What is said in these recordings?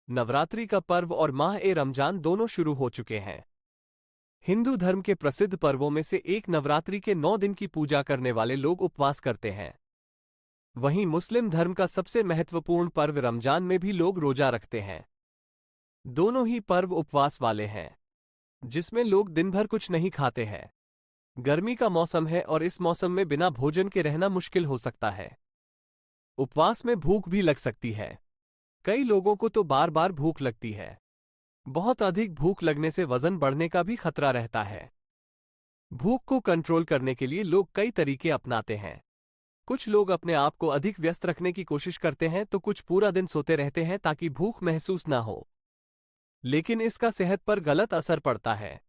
नवरात्रि का पर्व और माह-ए-रमजान दोनों शुरू हो चुके हैं। हिंदू धर्म के प्रसिद्ध पर्वों में से एक नवरात्रि के 9 दिन की पूजा करने वाले लोग उपवास करते हैं। वहीं मुस्लिम धर्म का सबसे महत्वपूर्ण पर्व रमजान में भी लोग रोजा रखते हैं। दोनों ही पर्व उपवास वाले हैं, जिसमें लोग दिन भर कुछ नहीं खाते हैं। गर्मी का मौसम है और इस मौसम में बिना भोजन के रहना मुश्किल हो सकता है। उपवास में भूख भी लग सकती है। कई लोगों को तो बार बार भूख लगती है। बहुत अधिक भूख लगने से वजन बढ़ने का भी खतरा रहता है। भूख को कंट्रोल करने के लिए लोग कई तरीके अपनाते हैं। कुछ लोग अपने आप को अधिक व्यस्त रखने की कोशिश करते हैं तो कुछ पूरा दिन सोते रहते हैं ताकि भूख महसूस ना हो। लेकिन इसका सेहत पर गलत असर पड़ता है।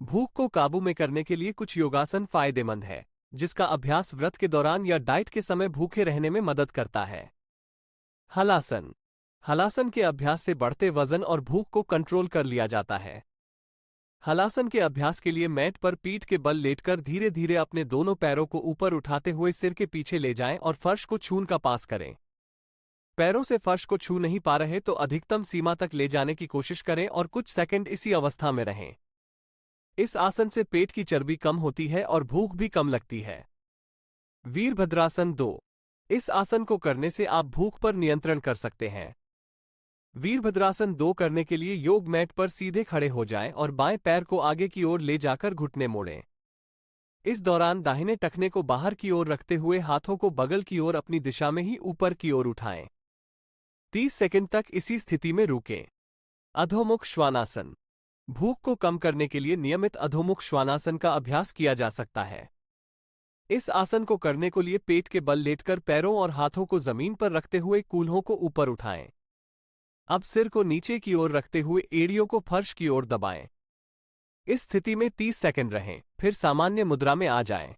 भूख को काबू में करने के लिए कुछ योगासन फायदेमंद है, जिसका अभ्यास व्रत के दौरान या डाइट के समय भूखे रहने में मदद करता है। हलासन। हलासन के अभ्यास से बढ़ते वजन और भूख को कंट्रोल कर लिया जाता है। हलासन के अभ्यास के लिए मैट पर पीठ के बल लेटकर धीरे धीरे अपने दोनों पैरों को ऊपर उठाते हुए सिर के पीछे ले जाएं और फर्श को छून का पास करें। पैरों से फर्श को छू नहीं पा रहे तो अधिकतम सीमा तक ले जाने की कोशिश करें और कुछ सेकंड इसी अवस्था में रहें। इस आसन से पेट की चर्बी कम होती है और भूख भी कम लगती है। वीरभद्रासन 2। इस आसन को करने से आप भूख पर नियंत्रण कर सकते हैं। वीरभद्रासन 2 करने के लिए योग मैट पर सीधे खड़े हो जाएं और बाएं पैर को आगे की ओर ले जाकर घुटने मोड़ें। इस दौरान दाहिने टखने को बाहर की ओर रखते हुए हाथों को बगल की ओर अपनी दिशा में ही ऊपर की ओर उठाएं। 30 सेकंड तक इसी स्थिति में रुकें। अधोमुख श्वानासन। भूख को कम करने के लिए नियमित अधोमुख श्वानासन का अभ्यास किया जा सकता है। इस आसन को करने के लिए पेट के बल लेटकर पैरों और हाथों को जमीन पर रखते हुए कूल्हों को ऊपर उठाएं। अब सिर को नीचे की ओर रखते हुए एड़ियों को फर्श की ओर दबाएं। इस स्थिति में 30 सेकंड रहें, फिर सामान्य मुद्रा में आ जाएं।